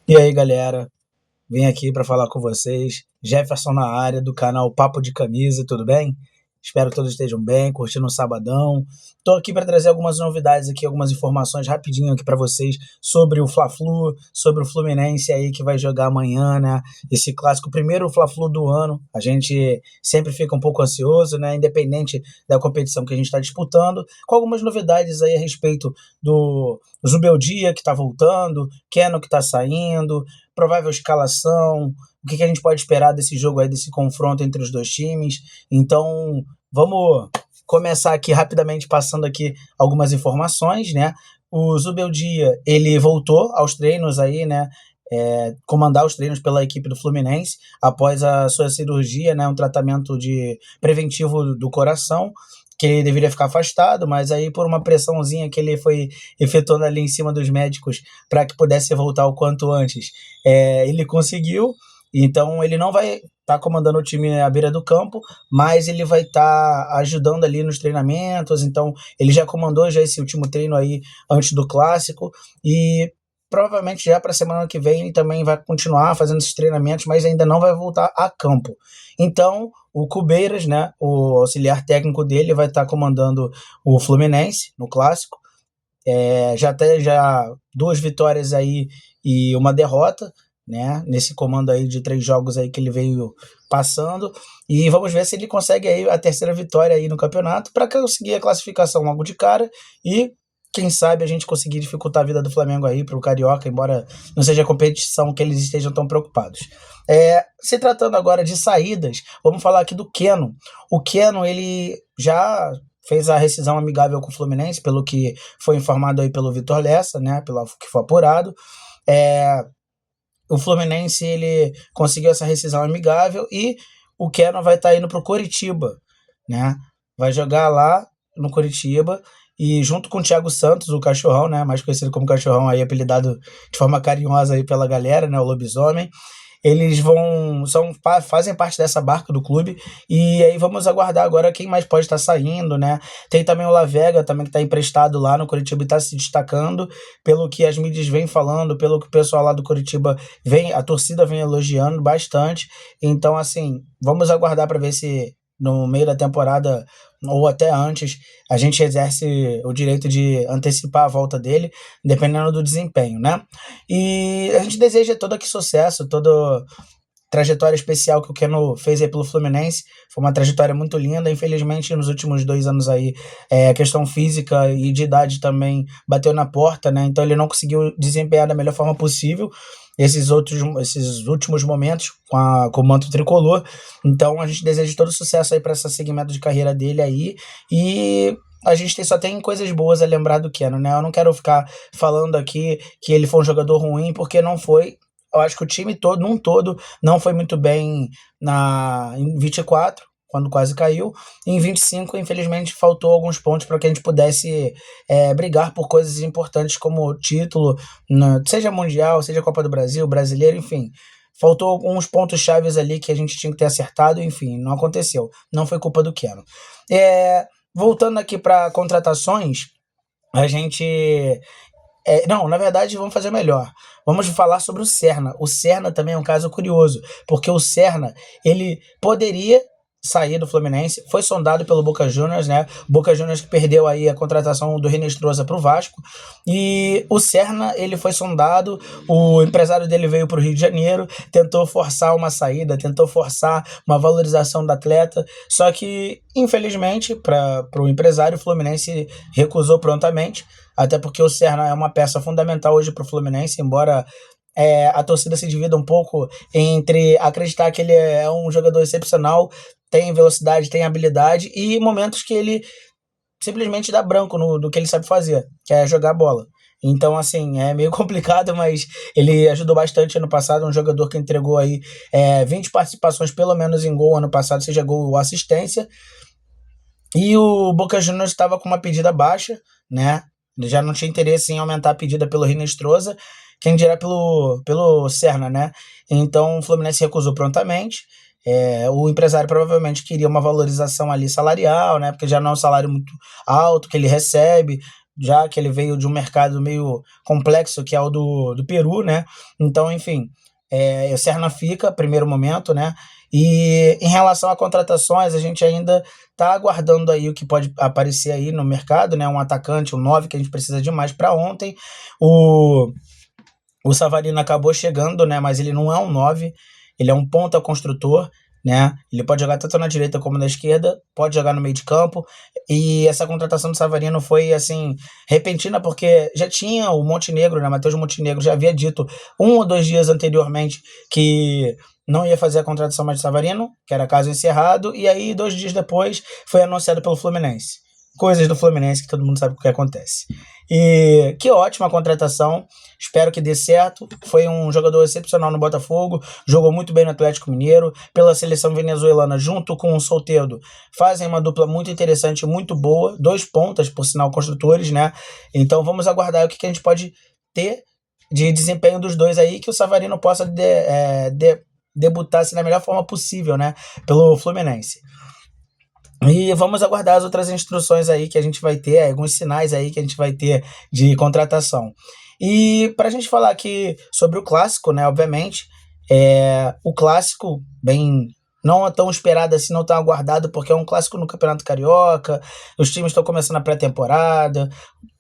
E aí, galera? Vim aqui para falar com vocês. Jefferson na área do canal Papo de Camisa, tudo bem? Espero que todos estejam bem, curtindo o sabadão. Tô aqui para trazer algumas novidades aqui, algumas informações rapidinho aqui para vocês sobre o Fla-Flu, sobre o Fluminense aí que vai jogar amanhã, né? Esse clássico, o primeiro Fla-Flu do ano. A gente sempre fica um pouco ansioso, né? Independente da competição que a gente está disputando, com algumas novidades aí a respeito do Zubeldia que está voltando, Keno que está saindo, provável escalação, o que a gente pode esperar desse jogo aí, desse confronto entre os dois times. Então, vamos começar aqui rapidamente passando aqui algumas informações, né? O Zubeldia, ele voltou aos treinos aí, né? Comandar os treinos pela equipe do Fluminense após a sua cirurgia, né? Um tratamento de preventivo do coração, que ele deveria ficar afastado, mas aí por uma pressãozinha que ele foi efetuando ali em cima dos médicos para que pudesse voltar o quanto antes, ele conseguiu. Então ele não vai estar comandando o time à beira do campo, mas ele vai estar ajudando ali nos treinamentos. Então ele já comandou já esse último treino aí antes do clássico e provavelmente já para a semana que vem ele também vai continuar fazendo esses treinamentos, mas ainda não vai voltar a campo. Então o Cubeiras, né, o auxiliar técnico dele, vai estar comandando o Fluminense no clássico. Já tem já duas vitórias aí e uma derrota, né? Nesse comando aí de 3 jogos aí que ele veio passando. E vamos ver se ele consegue aí a terceira vitória aí no campeonato para conseguir a classificação logo de cara e quem sabe a gente conseguir dificultar a vida do Flamengo aí para o Carioca, embora não seja a competição que eles estejam tão preocupados. Se tratando agora de saídas, vamos falar aqui do Keno. O Keno, ele já fez a rescisão amigável com o Fluminense, pelo que foi informado aí pelo Vitor Lessa, né, pelo que foi apurado. É, o Fluminense ele conseguiu essa rescisão amigável e o Keno vai estar indo para o Coritiba, né? Vai jogar lá no Coritiba e junto com o Thiago Santos, o Cachorrão, né, mais conhecido como Cachorrão aí, apelidado de forma carinhosa aí pela galera, né, o Lobisomem. Eles fazem parte dessa barca do clube e aí vamos aguardar agora quem mais pode estar saindo, né? Tem também o Lavega também que está emprestado lá no Coritiba e está se destacando pelo que as mídias vêm falando, pelo que o pessoal lá do Coritiba vem, a torcida vem elogiando bastante. Então, assim, vamos aguardar para ver se no meio da temporada ou até antes a gente exerce o direito de antecipar a volta dele, dependendo do desempenho, né? E a gente deseja todo aqui sucesso, toda trajetória especial que o Keno fez aí pelo Fluminense. Foi uma trajetória muito linda. Infelizmente, nos últimos 2 anos aí, a questão física e de idade também bateu na porta, né? Então ele não conseguiu desempenhar da melhor forma possível esses últimos momentos com o manto tricolor. Então a gente deseja todo sucesso aí para esse segmento de carreira dele aí. E a gente só tem coisas boas a lembrar do Keno, né? Eu não quero ficar falando aqui que ele foi um jogador ruim, porque não foi. Eu acho que o time todo, num todo, não foi muito bem em 24, quando quase caiu. Em 25, infelizmente, faltou alguns pontos para que a gente pudesse brigar por coisas importantes como título, seja Mundial, seja Copa do Brasil, Brasileiro, enfim. Faltou alguns pontos chaves ali que a gente tinha que ter acertado, enfim, não aconteceu. Não foi culpa do Keno. Voltando aqui para contratações, a gente não, na verdade, vamos fazer melhor. Vamos falar sobre o Serna. O Serna também é um caso curioso, porque o Serna, ele poderia sair do Fluminense, foi sondado pelo Boca Juniors, né? Boca Juniors que perdeu aí a contratação do Renestrosa para o Vasco. E o Serna, ele foi sondado, o empresário dele veio para o Rio de Janeiro, tentou forçar uma saída, tentou forçar uma valorização do atleta, só que, infelizmente, para o empresário, o Fluminense recusou prontamente, até porque o Serna é uma peça fundamental hoje para o Fluminense, embora a torcida se divida um pouco entre acreditar que ele é um jogador excepcional, tem velocidade, tem habilidade, e momentos que ele simplesmente dá branco no que ele sabe fazer, que é jogar bola. Então, assim, é meio complicado, mas ele ajudou bastante ano passado, um jogador que entregou aí 20 participações, pelo menos em gol ano passado, seja gol ou assistência, e o Boca Juniors estava com uma pedida baixa, né? Ele já não tinha interesse em aumentar a pedida pelo Rinestrosa, quem dirá pelo Serna, né? Então o Fluminense recusou prontamente. O empresário provavelmente queria uma valorização ali salarial, né? Porque já não é um salário muito alto que ele recebe. já que ele veio de um mercado meio complexo, que é o do Peru, né? Então, enfim, o Serna fica, primeiro momento, né? E em relação a contratações, a gente ainda está aguardando aí o que pode aparecer aí no mercado, né? Um atacante, um 9 que a gente precisa de mais para ontem. O Savarino acabou chegando, né? Mas ele não é um 9, ele é um ponta construtor, né? Ele pode jogar tanto na direita como na esquerda, pode jogar no meio de campo. E essa contratação do Savarino foi assim repentina porque já tinha o Montenegro, né? Matheus Montenegro já havia dito 1 ou 2 dias anteriormente que não ia fazer a contratação mais de Savarino, que era caso encerrado, e aí 2 dias depois foi anunciado pelo Fluminense. Coisas do Fluminense que todo mundo sabe o que acontece. E que ótima contratação, espero que dê certo. Foi um jogador excepcional no Botafogo, jogou muito bem no Atlético Mineiro, pela seleção venezuelana, junto com o Soteldo, fazem uma dupla muito interessante, muito boa, 2 pontas, por sinal, construtores, né? Então vamos aguardar o que a gente pode ter de desempenho dos dois aí, que o Savarino possa debutar assim, da melhor forma possível, né? Pelo Fluminense. E vamos aguardar as outras instruções aí que a gente vai ter, alguns sinais aí que a gente vai ter de contratação. E para a gente falar aqui sobre o clássico, né? Obviamente, o clássico bem não é tão esperado assim, não tão aguardado, porque é um clássico no Campeonato Carioca, os times estão começando a pré-temporada,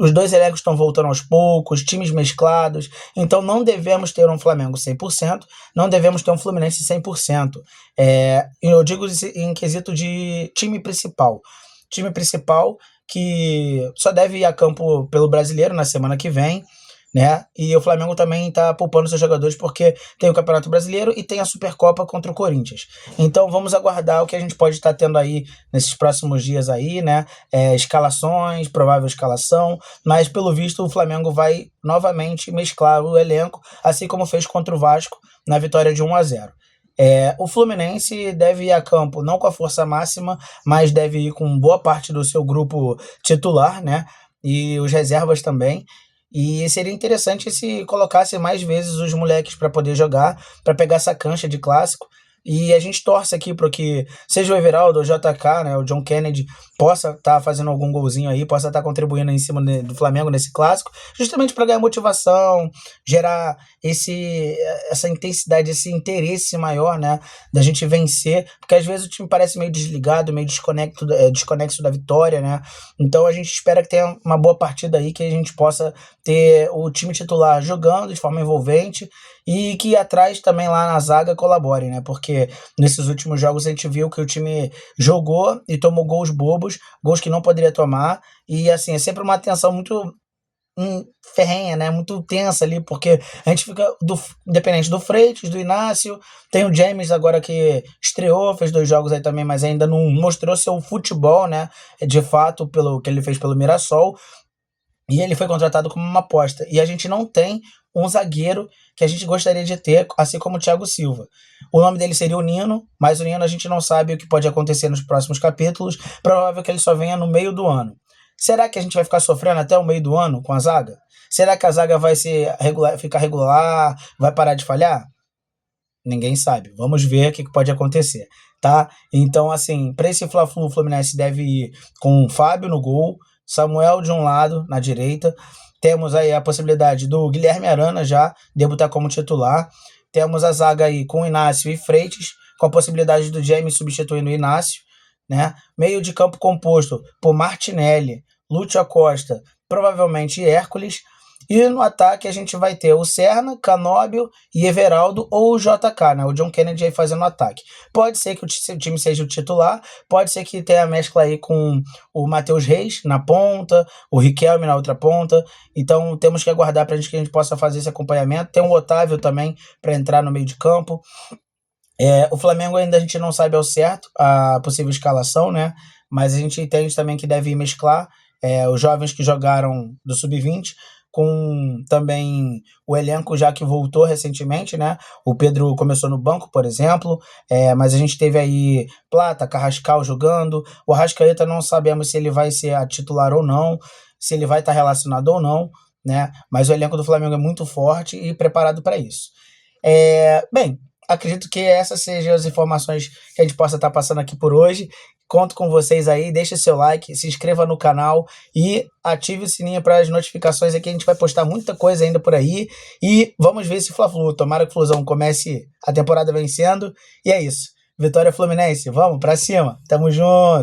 os 2 elencos estão voltando aos poucos, times mesclados, então não devemos ter um Flamengo 100%, não devemos ter um Fluminense 100%. Eu digo em quesito de time principal. Time principal que só deve ir a campo pelo Brasileiro na semana que vem, né? E o Flamengo também está poupando seus jogadores porque tem o Campeonato Brasileiro e tem a Supercopa contra o Corinthians. Então vamos aguardar o que a gente pode estar tendo aí nesses próximos dias aí, né? Escalações, provável escalação, mas pelo visto o Flamengo vai novamente mesclar o elenco, assim como fez contra o Vasco na vitória de 1-0. O Fluminense deve ir a campo não com a força máxima, mas deve ir com boa parte do seu grupo titular, né? E os reservas também. E seria interessante se colocasse mais vezes os moleques para poder jogar, para pegar essa cancha de clássico. E a gente torce aqui para que seja o Everaldo, o JK, né, o John Kennedy, possa estar fazendo algum golzinho aí, possa estar contribuindo em cima do Flamengo nesse clássico, justamente para ganhar motivação, gerar essa intensidade, esse interesse maior, né, da gente vencer, porque às vezes o time parece meio desligado, meio desconexo da vitória, né, então a gente espera que tenha uma boa partida aí, que a gente possa ter o time titular jogando de forma envolvente e que atrás também lá na zaga colabore, né? Porque nesses últimos jogos a gente viu que o time jogou e tomou gols bobos, gols que não poderia tomar, e assim, é sempre uma tensão muito ferrenha, né? Muito tensa ali, porque a gente fica dependente do Freitas, do Inácio, tem o James agora que estreou, fez 2 jogos aí também, mas ainda não mostrou seu futebol, né? De fato, pelo que ele fez pelo Mirassol. E ele foi contratado como uma aposta. E a gente não tem um zagueiro que a gente gostaria de ter, assim como o Thiago Silva. O nome dele seria o Nino, mas o Nino a gente não sabe o que pode acontecer nos próximos capítulos. Provável que ele só venha no meio do ano. Será que a gente vai ficar sofrendo até o meio do ano com a zaga? Será que a zaga vai ficar regular, vai parar de falhar? Ninguém sabe. Vamos ver o que pode acontecer, tá? Então, assim, para esse Fla-Flu, o Fluminense deve ir com o Fábio no gol, Samuel de um lado, na direita. Temos aí a possibilidade do Guilherme Arana já debutar como titular. Temos a zaga aí com Inácio e Freitas, com a possibilidade do James substituindo o Inácio, né? Meio de campo composto por Martinelli, Lúcio Acosta, provavelmente Hércules. E no ataque a gente vai ter o Serna, Canóbio e Everaldo ou o JK, né? O John Kennedy aí fazendo o ataque. Pode ser que o time seja o titular, pode ser que tenha a mescla aí com o Matheus Reis na ponta, o Riquelme na outra ponta. Então temos que aguardar para que a gente possa fazer esse acompanhamento. Tem o Otávio também para entrar no meio de campo. O Flamengo ainda a gente não sabe ao certo a possível escalação, né? Mas a gente entende também que deve mesclar os jovens que jogaram do Sub-20 com também o elenco já que voltou recentemente, né? O Pedro começou no banco, por exemplo, mas a gente teve aí Plata, Carrascal jogando, o Arrascaeta não sabemos se ele vai ser a titular ou não, se ele vai estar relacionado ou não, né? Mas o elenco do Flamengo é muito forte e preparado para isso. Bem, acredito que essas sejam as informações que a gente possa estar passando aqui por hoje. Conto com vocês aí, deixa seu like, se inscreva no canal e ative o sininho para as notificações aqui, a gente vai postar muita coisa ainda por aí e vamos ver esse Fla-Flu, tomara que o Flusão comece a temporada vencendo e é isso, vitória Fluminense, vamos pra cima, tamo junto!